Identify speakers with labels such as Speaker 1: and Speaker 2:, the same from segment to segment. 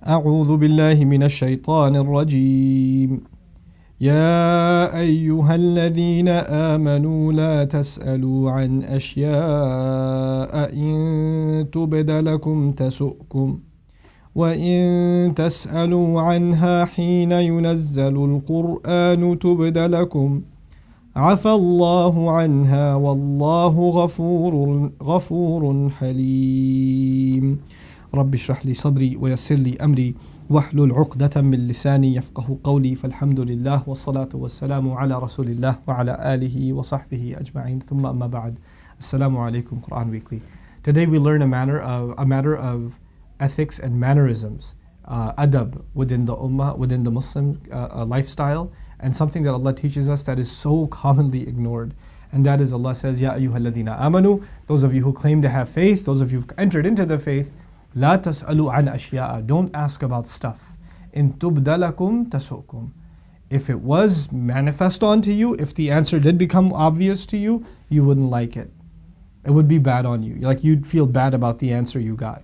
Speaker 1: أعوذ بالله من الشيطان الرجيم يا أيها الذين آمنوا لا تسألوا عن أشياء إن تبد لكم تسؤكم وإن تسألوا عنها حين ينزل القرآن تبد لكم عفى الله عنها والله غفور حليم رب اشرح لي صدري ويسر لي أمري واحلل عقدة من لساني يفقه قولي فالحمد لله والصلاة والسلام على رسول الله وعلى آله وصحبه أجمعين ثم أما بعد السلام عليكم Quran Weekly. Today we learn a matter of ethics and mannerisms, adab within the ummah, within the Muslim lifestyle, and something that Allah teaches us that is so commonly ignored. And that is Allah says, Ya ayyuhalladhina amanu, those of you who claim to have faith, those of you who've entered into the faith, La tas'alu an ashya'a, don't ask about stuff. In tubdalakum tasukum. If it was manifest onto you, if the answer did become obvious to you, you wouldn't like it. It would be bad on you. Like you'd feel bad about the answer you got.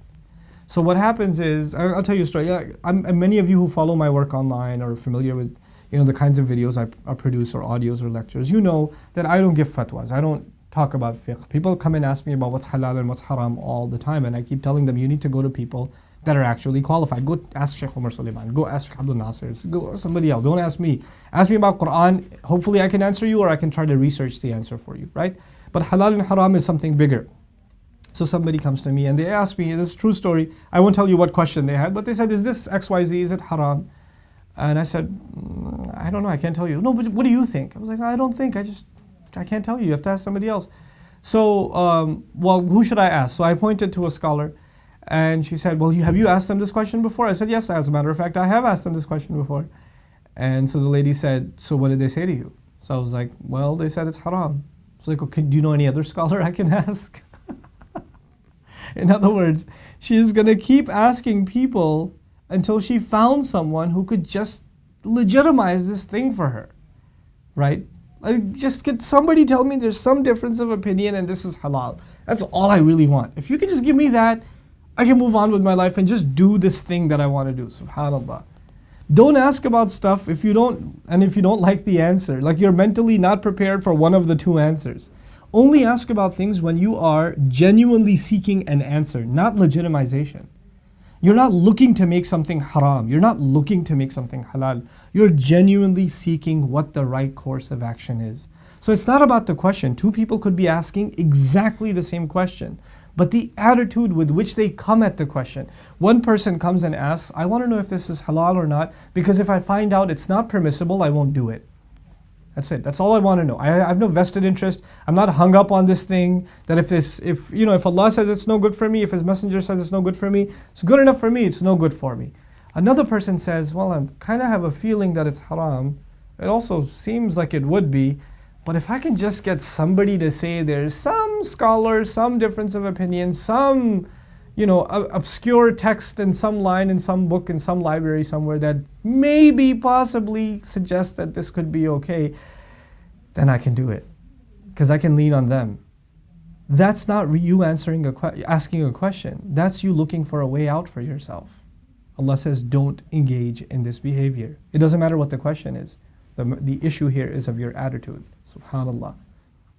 Speaker 1: So what happens is, I'll tell you a story. Many of you who follow my work online or are familiar with the kinds of videos I produce or audios or lectures, you know that I don't give fatwas. I don't talk about fiqh. People come and ask me about what's halal and what's haram all the time, and I keep telling them you need to go to people that are actually qualified. Go ask Sheikh Umar Sulaiman, go ask Sheikh Abdul Nasir, go somebody else. Don't ask me. Ask me about Quran. Hopefully I can answer you, or I can try to research the answer for you, right? But halal and haram is something bigger. So somebody comes to me and they ask me, this is a true story, I won't tell you what question they had, but they said, is this XYZ, is it haram? And I said, I don't know, I can't tell you. No, but what do you think? I was like, I don't think, I can't tell you, you have to ask somebody else. So, well, who should I ask? So I pointed to a scholar and she said, well, have you asked them this question before? I said, yes, as a matter of fact, I have asked them this question before. And so the lady said, so what did they say to you? So I was like, well, they said it's haram. I was like, okay, do you know any other scholar I can ask? In other words, she's going to keep asking people until she found someone who could just legitimize this thing for her, right? Like just get somebody tell me there's some difference of opinion and this is halal. That's all I really want. If you could just give me that, I can move on with my life and just do this thing that I want to do. Subhanallah. Don't ask about stuff if you don't like the answer, like you're mentally not prepared for one of the two answers. Only ask about things when you are genuinely seeking an answer, not legitimization. You're not looking to make something haram. You're not looking to make something halal. You're genuinely seeking what the right course of action is. So it's not about the question. Two people could be asking exactly the same question, but the attitude with which they come at the question. One person comes and asks, I want to know if this is halal or not, because if I find out it's not permissible, I won't do it. That's it. That's all I want to know. I have no vested interest. I'm not hung up on this thing that if Allah says it's no good for me, if His Messenger says it's no good for me, it's good enough for me, it's no good for me. Another person says, well, I kind of have a feeling that it's haram. It also seems like it would be. But if I can just get somebody to say there's some scholar, some difference of opinion, some obscure text in some line in some book in some library somewhere that maybe possibly suggests that this could be okay, then I can do it because I can lean on them. That's not you asking a question. That's you looking for a way out for yourself. Allah says don't engage in this behavior. It doesn't matter what the question is. The issue here is of your attitude. Subhanallah.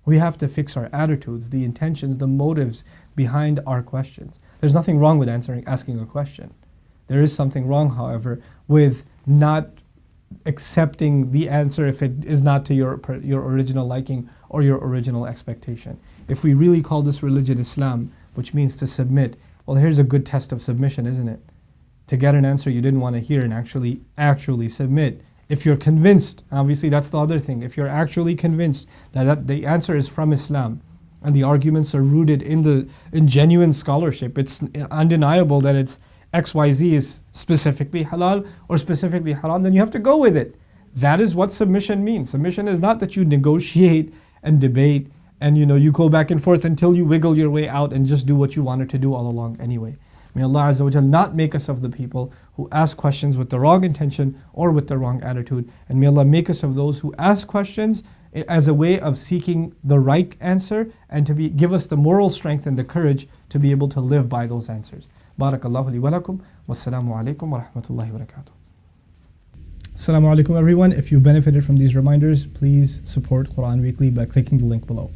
Speaker 1: We have to fix our attitudes, the intentions, the motives behind our questions. There's nothing wrong with asking a question. There is something wrong, however, with not accepting the answer if it is not to your original liking or your original expectation. If we really call this religion Islam, which means to submit, well, here's a good test of submission, isn't it? To get an answer you didn't want to hear and actually submit. If you're convinced, obviously that's the other thing, if you're actually convinced that the answer is from Islam, and the arguments are rooted in genuine scholarship, it's undeniable that it's XYZ is specifically halal or specifically haram, then you have to go with it. That is what submission means. Submission is not that you negotiate and debate and you go back and forth until you wiggle your way out and just do what you wanted to do all along anyway. May Allah Azza wa Jal not make us of the people who ask questions with the wrong intention or with the wrong attitude. And may Allah make us of those who ask questions as a way of seeking the right answer and to give us the moral strength and the courage to be able to live by those answers. Barakallahu li wa lakum. Wassalamu alaikum wa rahmatullahi wa barakatuh. Assalamu alaikum everyone. If you benefited from these reminders, please support Quran Weekly by clicking the link below.